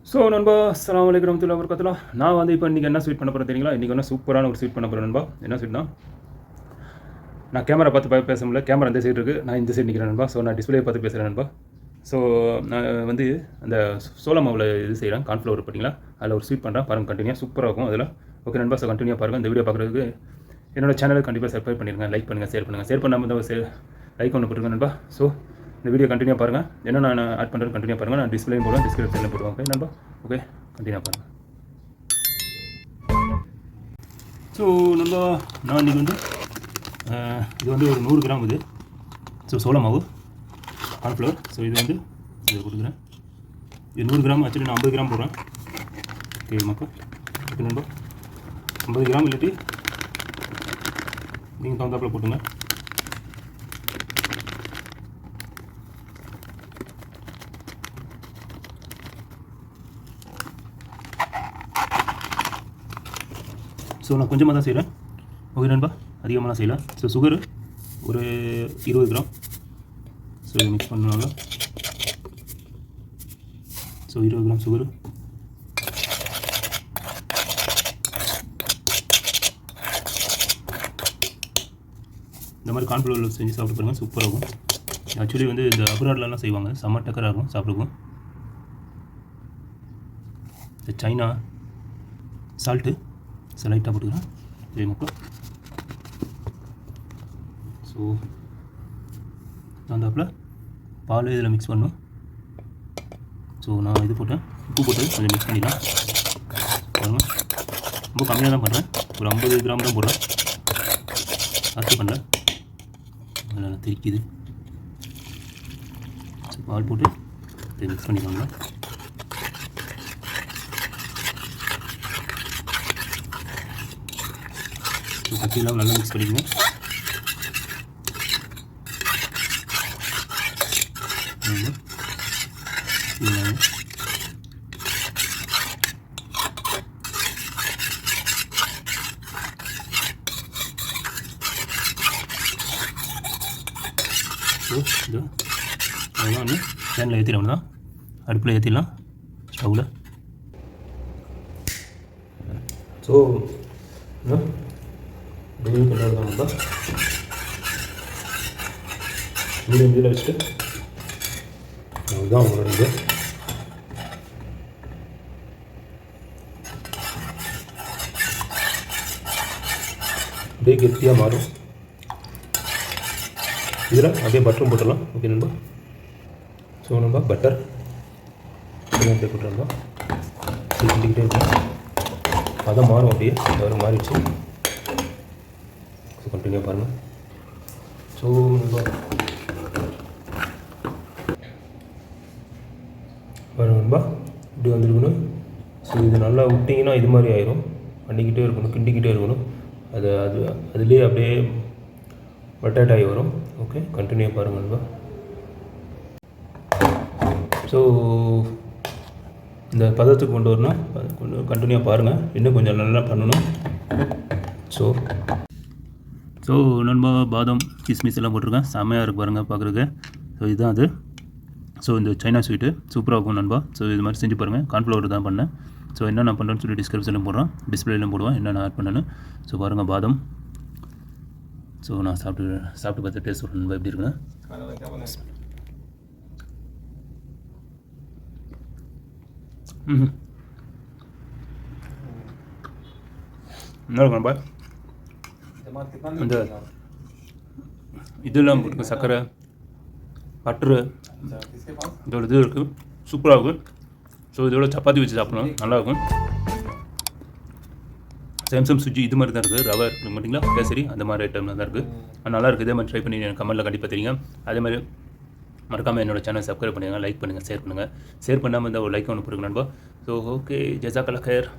So நண்பா, அஸ்ஸலாமு அலைக்கும் வரஹ்மத்துல்லாஹி வபரகாத்துஹு. நான் வந்து இப்போ இன்றைக்கி என்ன ஸ்வீட் பண்ண போகிறேன் தெரியுங்களா? இன்றைக்கி வந்து சூப்பரான ஒரு ஸ்வீட் பண்ண போகிறேன் நண்பா. என்ன ஸ்வீட்னா, நான் கேமரா பார்த்து பேச முடியல. கேமரா இந்த சைடு இருக்குது, நான் இந்த சைடு நிற்கிறேன் நண்பா. ஸோ நான் டிஸ்பிளே பார்த்து பேசுகிறேன் நண்பா. ஸோ நான் வந்து அந்த சோள மாவில் இது செய்கிறேன், கார்ன்ஃப்ளவர் பார்த்தீங்களா? அதில் ஒரு ஸ்வீட் பண்ணுறேன் பாருங்கள், கண்டினியூ சூப்பராக இருக்கும் அதில். ஓகே நண்பா, ஸோ கண்டினியூ பாருங்கள். இந்த வீடியோ பார்க்குறதுக்கு என்னோட சேனலுக்கு கண்டிப்பாக சப்ஸ்கிரைப் பண்ணிடுங்க, லைக் பண்ணுங்கள், ஷேர் பண்ணாமல் இந்த லைக் ஒன்று போட்டுருங்க நண்பா. ஸோ இந்த வீடியோ கண்டினியூ பாருங்கள். என்ன நான் ஆட் பண்ணுறது கண்டினியூ பாருங்கள். நான் டிஸ்பிளேயும் போடுவேன், டிஸ்கிரிப்ஷனில் போடுவேன். ஓகே நண்பா, ஓகே கண்டினியூ பாருங்கள். ஸோ நண்பா, நான் இன்றைக்கி வந்து இது வந்து ஒரு 100 கிராம் இது. ஸோ சோள மாவு கார்ன்ஃப்ளவர். ஸோ இது வந்து இதை கொடுக்குறேன். இது 100 கிராம். ஆக்சுவலி நான் 50 கிராம் போடுறேன். ஓகே மக்கள், ஓகே நண்பா, 50 கிராம் இல்லாட்டி நீங்கள் தகுந்தாப்பில் போட்டுங்க. ஸோ நான் கொஞ்சமாக தான் செய்கிறேன். ஓகே நண்பா, அதிகமாக செய்யலை. ஸோ சுகரு ஒரு 20 கிராம். ஸோ இதை மிக்ஸ் பண்ணுவாங்க. So 20 gram sugar. இந்த மாதிரி கார்ன்ஃப்ளவர் செஞ்சு சாப்பிட்டு பாருங்கள், சூப்பராக இருக்கும். ஆக்சுவலி வந்து இந்த அப்ராட்லலாம் செய்வாங்க, செம்ம டக்கராக இருக்கும் சாப்பிடுக்கும். இந்த சைனா சால்ட்டு லைட்டாக போட்டுக்கிறேன். இதே மக்கள், ஸோ தகுந்தாப்பில் பால் இதில் மிக்ஸ் பண்ணணும். ஸோ நான் இது போட்டேன், உப்பு போட்டு கொஞ்சம் மிக்ஸ் பண்ணிடலாம். பாருங்கள், ரொம்ப கம்மியாக தான் பண்ணுறேன், ஒரு 50 கிராம் தான் போடுறேன், ஜாஸ்தி பண்ணல. நல்லா தெரிக்குது. ஸோ பால் போட்டு இதை மிக்ஸ் பண்ணிக்கோங்க. ஸோ கட்டியெல்லாம் நல்லா மிக்ஸ் பண்ணிக்கோங்க. ஸோ இது அதெல்லாம் வந்து ஃபேனில் ஏற்றிடணும் தான், அடுப்பில் ஏற்றிடலாம் ஸ்டவ்வில். ஸோ டெய்லி பண்ணுறது தான் மீடியம் இதில் வச்சுட்டு அதுதான் உங்களோட இது. அப்படியே கெட்டியாக மாறும். இதில் அப்படியே பட்டரும் போட்டுடலாம். ஓகே நண்பா, ஸோ நண்பா பட்டர் அப்படியே போட்டுருந்தா கிண்டிக்கிட்டே இருக்கும், அதான் மாறும். அப்படியே வேறு மாறிடுச்சு. ஸோ கண்டினியூ பாருங்கள். ஸோ நண்பா பாருங்கள் நண்பா, இப்படி வந்துருக்கணும். ஸோ இது நல்லா விட்டிங்கன்னா இது மாதிரி ஆயிரும். பண்ணிக்கிட்டே இருக்கணும், கிண்டிக்கிட்டே இருக்கணும். அதுலேயே அப்படியே ரொட்டேட் ஆகி வரும். ஓகே கண்டினியூ பாருங்கள் நண்பா. ஸோ இந்த பதத்துக்கு கொண்டு வரணும், கண்டினியூ பாருங்கள். இன்னும் கொஞ்சம் நல்லா பண்ணணும். ஸோ நண்பா, பாதாம் கிஸ்மிஸ் எல்லாம் போட்டிருக்கேன், செம்மையாக இருக்குது பாருங்கள் பார்க்குறதுக்கு. ஸோ இதுதான் அது. ஸோ இந்த சைனா ஸ்வீட்டு சூப்பராக இருக்கும் நண்பா. ஸோ இது மாதிரி செஞ்சு பாருங்கள். கார்ன்ஃப்ளவர் தான் பண்ணேன். ஸோ என்ன நான் பண்ணுறேன்னு சொல்லி டிஸ்கிரிப்ஷனில் போடுறேன், டிஸ்பிளேலையும் போடுவேன் என்னென்ன ஆட் பண்ணேன்னு. ஸோ பாருங்கள் பாதாம். ஸோ நான் சாப்பிட்டு பார்த்து டேஸ்ட் சொல்கிறேன் நண்பா எப்படி இருக்குன்னு. நல்லா இருக்கும் நண்பா. இந்த இதெல்லாம் இருக்குது, சர்க்கரை பட்ரு இதோட இது இருக்குது, சூப்பராக இருக்கும். ஸோ இதோட சப்பாத்தி வச்சு சாப்பிடணும், நல்லாயிருக்கும். சாம்சங் சுஜி இது மாதிரி தான் இருக்குது, ரவை இருக்குது மாட்டிங்களா, கேசரி அந்த மாதிரி ஐட்டம்லாம் தான் இருக்குது. நல்லா இருக்குது. இதே மாதிரி ட்ரை பண்ணி கமெண்ட்டில் கண்டிப்பாக தெரியுங்க. அதே மாதிரி மறக்காமல் என்னோட சேனல் சப்ஸ்கிரைப் பண்ணுங்கள், லைக் பண்ணுங்கள், ஷேர் பண்ணாமல் இருந்தால் ஒரு லைக் ஒன்று போடுங்க நண்பா. ஸோ ஓகே, ஜஸாக்கல்லாஹ் ஹைர்.